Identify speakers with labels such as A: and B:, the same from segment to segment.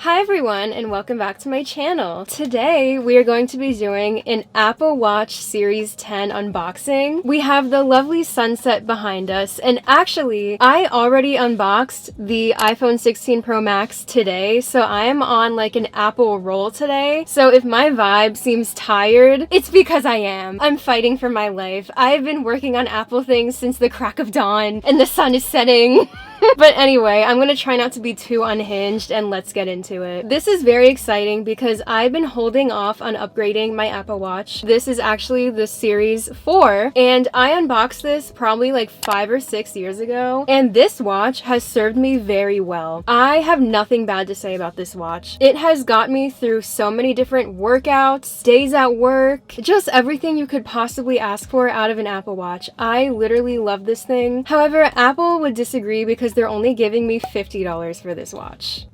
A: Hi everyone, and welcome back to my channel. Today we are going to be doing an Apple Watch Series 10 unboxing. We have the lovely sunset behind us, and actually I already unboxed the iPhone 16 Pro Max today, so I am on like an Apple roll today. So if my vibe seems tired, it's because I am. I'm fighting for my life. I've been working on Apple things since the crack of dawn, and the sun is setting. But anyway, I'm gonna try not to be too unhinged and let's get into it. This is very exciting because I've been holding off on upgrading my Apple Watch. This is actually the Series 4 and I unboxed this probably like 5 or 6 years ago, and this watch has served me very well. I have nothing bad to say about this watch. It has got me through so many different workouts, days at work, just everything you could possibly ask for out of an Apple Watch. I literally love this thing. However, Apple would disagree because they're only giving me $50 for this watch.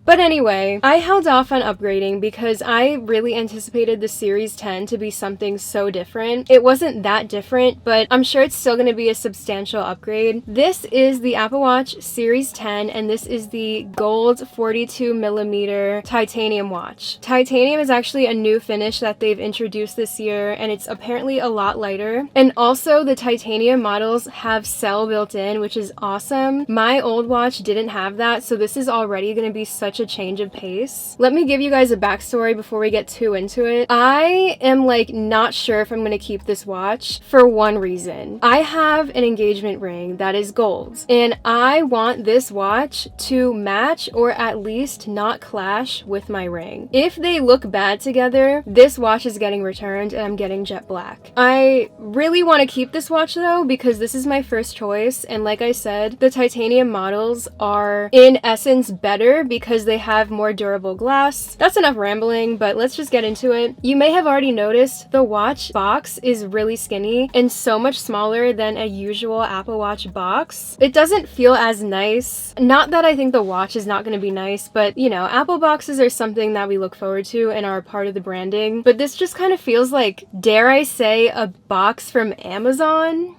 A: But anyway, I held off on upgrading because I really anticipated the Series 10 to be something so different. It wasn't that different, but I'm sure it's still going to be a substantial upgrade. This is the Apple Watch Series 10, and this is the gold 42mm titanium watch. Titanium is actually a new finish that they've introduced this year, and it's apparently a lot lighter. And also, the titanium models have cell built in, which is awesome. My old watch didn't have that, so this is already going to be such a change of pace. Let me give you guys a backstory before we get too into it. I am like not sure if I'm going to keep this watch for one reason. I have an engagement ring that is gold, and I want this watch to match or at least not clash with my ring. If they look bad together, this watch is getting returned and I'm getting jet black. I really want to keep this watch though because this is my first choice, and like I said, the titanium models are in essence better because they have more durable glass. That's enough rambling, but let's just get into it. You may have already noticed the watch box is really skinny and so much smaller than a usual Apple Watch box. It doesn't feel as nice. Not that I think the watch is not going to be nice, but you know, Apple boxes are something that we look forward to and are part of the branding. But this just kind of feels like, dare I say, a box from Amazon?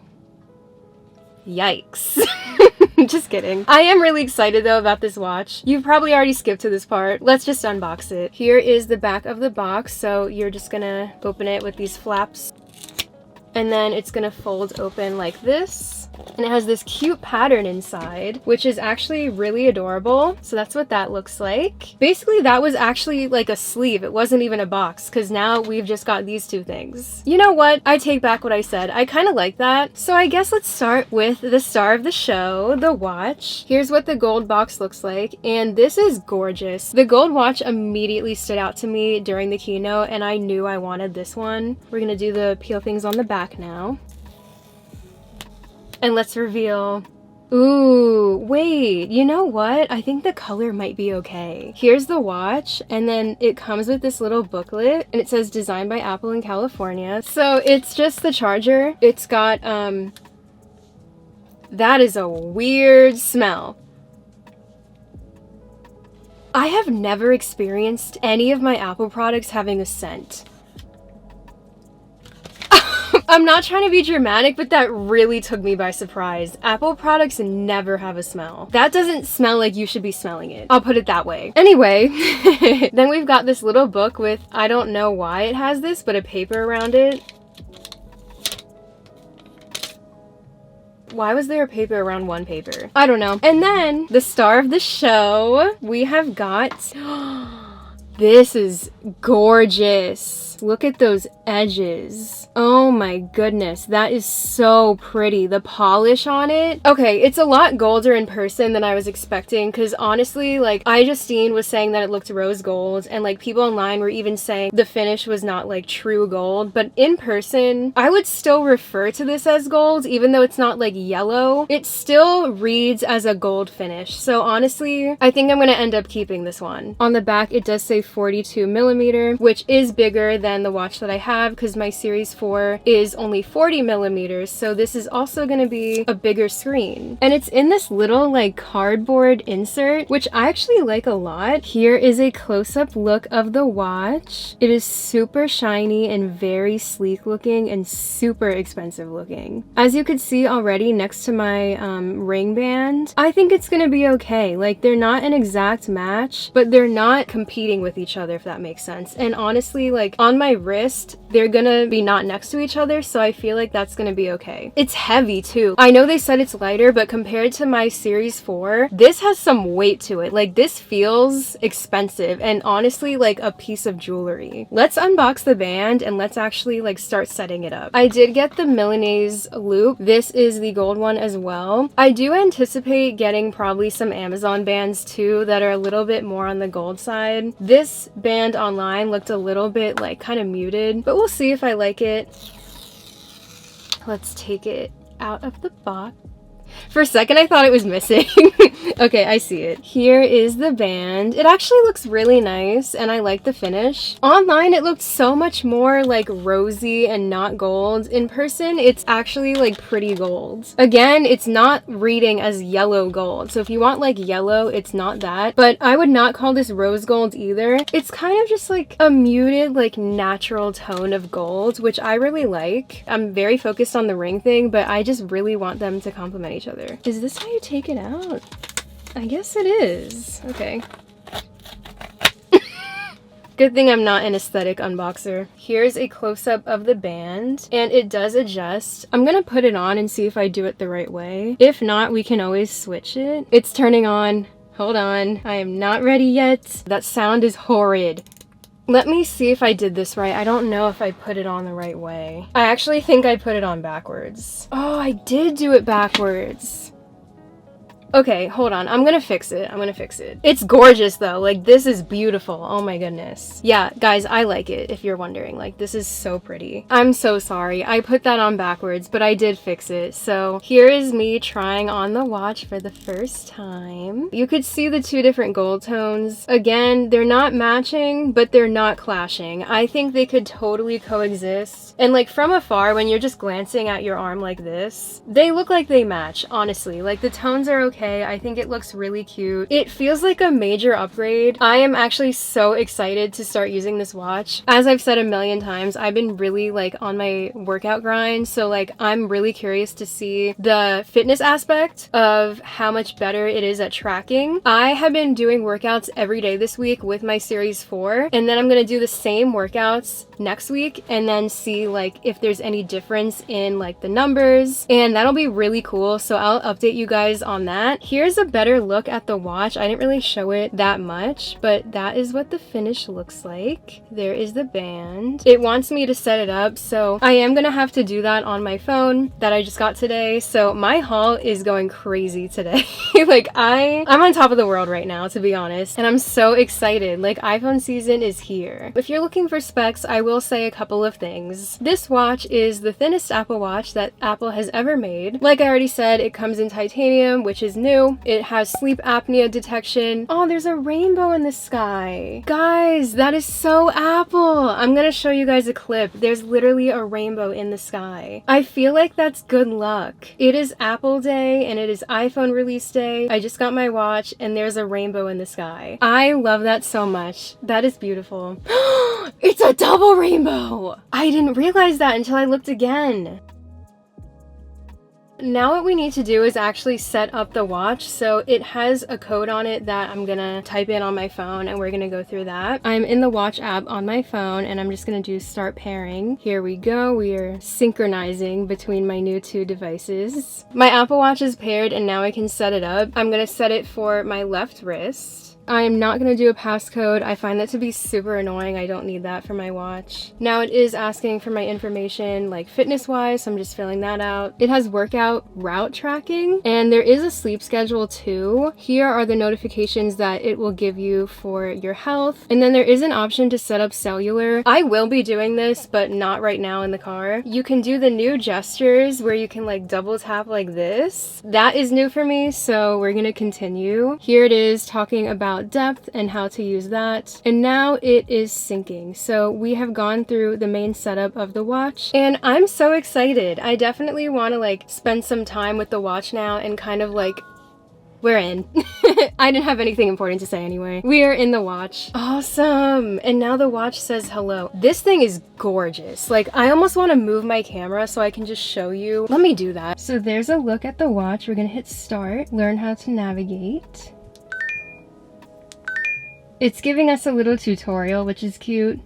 A: Yikes. Just kidding. I am really excited though about this watch. You've probably already skipped to this part. Let's just unbox it. Here is the back of the box, so you're just gonna open it with these flaps. And then it's gonna fold open like this. And it has this cute pattern inside, which is actually really adorable. So that's what that looks like. Basically, that was actually like a sleeve. It wasn't even a box, because now we've just got these two things. You know what? I take back what I said. I kind of like that. So I guess let's start with the star of the show, the watch. Here's what the gold box looks like, and this is gorgeous. The gold watch immediately stood out to me during the keynote, and I knew I wanted this one. We're gonna do the peel things on the back now. And let's reveal. Ooh, wait, you know what? I think the color might be okay. Here's the watch, and then it comes with this little booklet, and it says designed by Apple in California. So it's just the charger. It's got, that is a weird smell. I have never experienced any of my Apple products having a scent. I'm not trying to be dramatic, but that really took me by surprise. Apple products never have a smell. That doesn't smell like you should be smelling it. I'll put it that way. Anyway, then we've got this little book with, I don't know why it has this, but a paper around it. Why was there a paper around one paper? I don't know. And then the star of the show, we have got, this is gorgeous. Look at those edges. Oh my goodness, that is so pretty. The polish on it. Okay, it's a lot golder in person than I was expecting, because honestly, like, Justine was saying that it looked rose gold, and like people online were even saying the finish was not like true gold, but in person, I would still refer to this as gold, even though it's not like yellow. It still reads as a gold finish. So honestly, I think I'm gonna end up keeping this one. On the back, it does say 42mm, which is bigger than the watch that I have because my Series 4 is only 40 millimeters, so this is also going to be a bigger screen. And it's in this little like cardboard insert, which I actually like a lot. Here is a close-up look of the watch. It is super shiny and very sleek looking and super expensive looking. As you could see already next to my ring band, I think it's gonna be okay. Like, they're not an exact match, but they're not competing with each other, if that makes sense. And honestly, like on my wrist, they're gonna be not next to each other, so I feel like that's gonna be okay. It's heavy too. I know they said it's lighter, but compared to my Series 4, this has some weight to it. Like, this feels expensive and honestly like a piece of jewelry. Let's unbox the band and let's actually like start setting it up. I did get the Milanese loop. This is the gold one as well. I do anticipate getting probably some Amazon bands too that are a little bit more on the gold side. This band online looked a little bit like kind of muted, but we'll see if I like it. Let's take it out of the box. For a second, I thought it was missing. Okay, I see it. Here is the band. It actually looks really nice, and I like the finish. Online, it looked so much more like rosy and not gold. In person, it's actually like pretty gold. Again, it's not reading as yellow gold. So if you want like yellow, it's not that. But I would not call this rose gold either. It's kind of just like a muted, like natural tone of gold, which I really like. I'm very focused on the ring thing, but I just really want them to complement each other. Is this how you take it out? I guess it is. Okay. Good thing I'm not an aesthetic unboxer. Here's a close-up of the band, and it does adjust. I'm gonna put it on and see if I do it the right way. If not, we can always switch it. It's turning on. Hold on. I am not ready yet. That sound is horrid. Let me see if I did this right. I don't know if I put it on the right way. I actually think I put it on backwards. Oh, I did do it backwards. Okay, hold on. I'm gonna fix it. I'm gonna fix it. It's gorgeous though. Like, this is beautiful. Oh my goodness. Yeah, guys, I like it, if you're wondering. Like, this is so pretty. I'm so sorry. I put that on backwards, but I did fix it. So here is me trying on the watch for the first time. You could see the two different gold tones. Again, they're not matching, but they're not clashing. I think they could totally coexist. And like from afar, when you're just glancing at your arm like this, they look like they match, honestly. Like, the tones are okay. I think it looks really cute. It feels like a major upgrade. I am actually so excited to start using this watch. As I've said a million times, I've been really like on my workout grind, so like I'm really curious to see the fitness aspect of how much better it is at tracking. I have been doing workouts every day this week with my Series 4, and then I'm gonna do the same workouts next week and then see like if there's any difference in like the numbers, and that'll be really cool. So I'll update you guys on that. Here's a better look at the watch. I didn't really show it that much, but that is what the finish looks like. There is the band. It wants me to set it up, so I am gonna have to do that on my phone that I just got today. So my haul is going crazy today. Like, I'm on top of the world right now, to be honest, and I'm so excited. Like, iPhone season is here. If you're looking for specs, I will say a couple of things. This watch is the thinnest Apple Watch that Apple has ever made. Like I already said, it comes in titanium, which is new. It has sleep apnea detection. Oh, there's a rainbow in the sky. Guys, that is so Apple. I'm gonna show you guys a clip. There's literally a rainbow in the sky. I feel like that's good luck. It is Apple Day and it is iPhone release day. I just got my watch and there's a rainbow in the sky. I love that so much. That is beautiful. It's a double rainbow. I didn't realize that until I looked again. Now what we need to do is actually set up the watch. So it has a code on it that I'm gonna type in on my phone, and we're gonna go through that. I'm in the watch app on my phone and I'm just gonna do start pairing. Here we go. We are synchronizing between my new two devices. My Apple Watch is paired and now I can set it up. I'm gonna set it for my left wrist. I am not going to do a passcode. I find that to be super annoying. I don't need that for my watch. Now it is asking for my information, like fitness wise, so I'm just filling that out. It has workout route tracking, and there is a sleep schedule too. Here are the notifications that it will give you for your health, and then there is an option to set up cellular. I will be doing this, but not right now in the car. You can do the new gestures where you can like double tap like this. That is new for me, so we're gonna continue. Here it is talking about about depth and how to use that. And now it is syncing. So we have gone through the main setup of the watch and I'm so excited. I definitely want to like spend some time with the watch now and kind of like, we're in. I didn't have anything important to say anyway. We are in the watch. Awesome. And now the watch says hello. This thing is gorgeous. Like, I almost want to move my camera so I can just show you. Let me do that. So there's a look at the watch. We're gonna hit start, learn how to navigate. It's giving us a little tutorial, which is cute.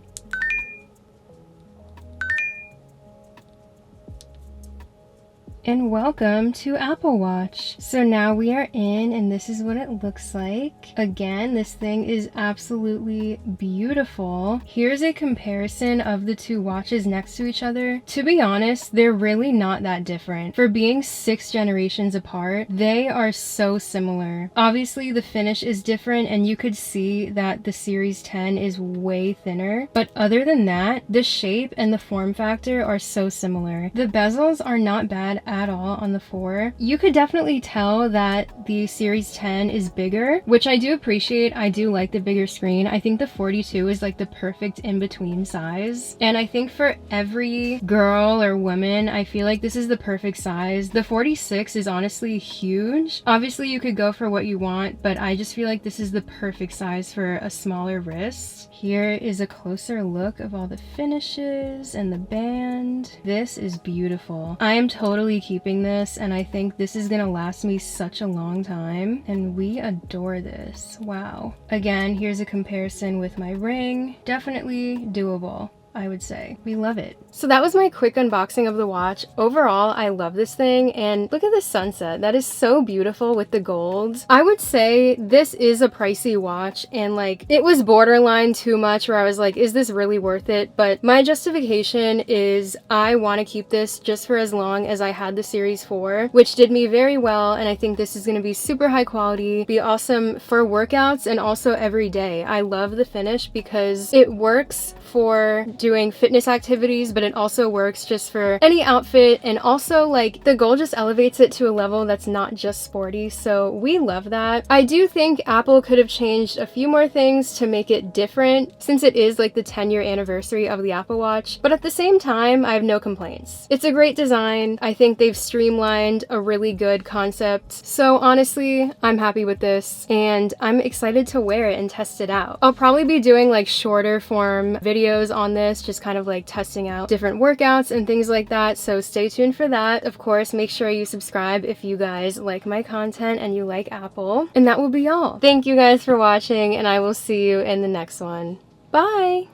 A: And welcome to Apple Watch. So now we are in and this is what it looks like. Again, this thing is absolutely beautiful. Here's a comparison of the two watches next to each other. To be honest, they're really not that different. For being 6 generations apart, they are so similar. Obviously, the finish is different and you could see that the Series 10 is way thinner. But other than that, the shape and the form factor are so similar. The bezels are not bad at all on the 4. You could definitely tell that the Series 10 is bigger, which I do appreciate. I do like the bigger screen. I think the 42 is like the perfect in-between size. And I think for every girl or woman, I feel like this is the perfect size. The 46 is honestly huge. Obviously, you could go for what you want, but I just feel like this is the perfect size for a smaller wrist. Here is a closer look of all the finishes and the band. This is beautiful. I am totally keeping this and I think this is gonna last me such a long time and we adore this. Wow. Again, here's a comparison with my ring. Definitely doable, I would say. We love it. So that was my quick unboxing of the watch. Overall, I love this thing and look at the sunset. That is so beautiful with the gold. I would say this is a pricey watch and like it was borderline too much where I was like, is this really worth it? But my justification is I want to keep this just for as long as I had the Series 4, which did me very well, and I think this is going to be super high quality, be awesome for workouts and also every day. I love the finish because it works for doing fitness activities, but it also works just for any outfit, and also like the gold just elevates it to a level that's not just sporty, so we love that. I do think Apple could have changed a few more things to make it different since it is like the 10-year anniversary of the Apple Watch, but at the same time I have no complaints. It's a great design. I think they've streamlined a really good concept, so honestly I'm happy with this and I'm excited to wear it and test it out. I'll probably be doing like shorter form videos on this, just kind of like testing out different workouts and things like that, so stay tuned for that. Of course, make sure you subscribe if you guys like my content and you like Apple, and that will be all. Thank you guys for watching and I will see you in the next one. Bye!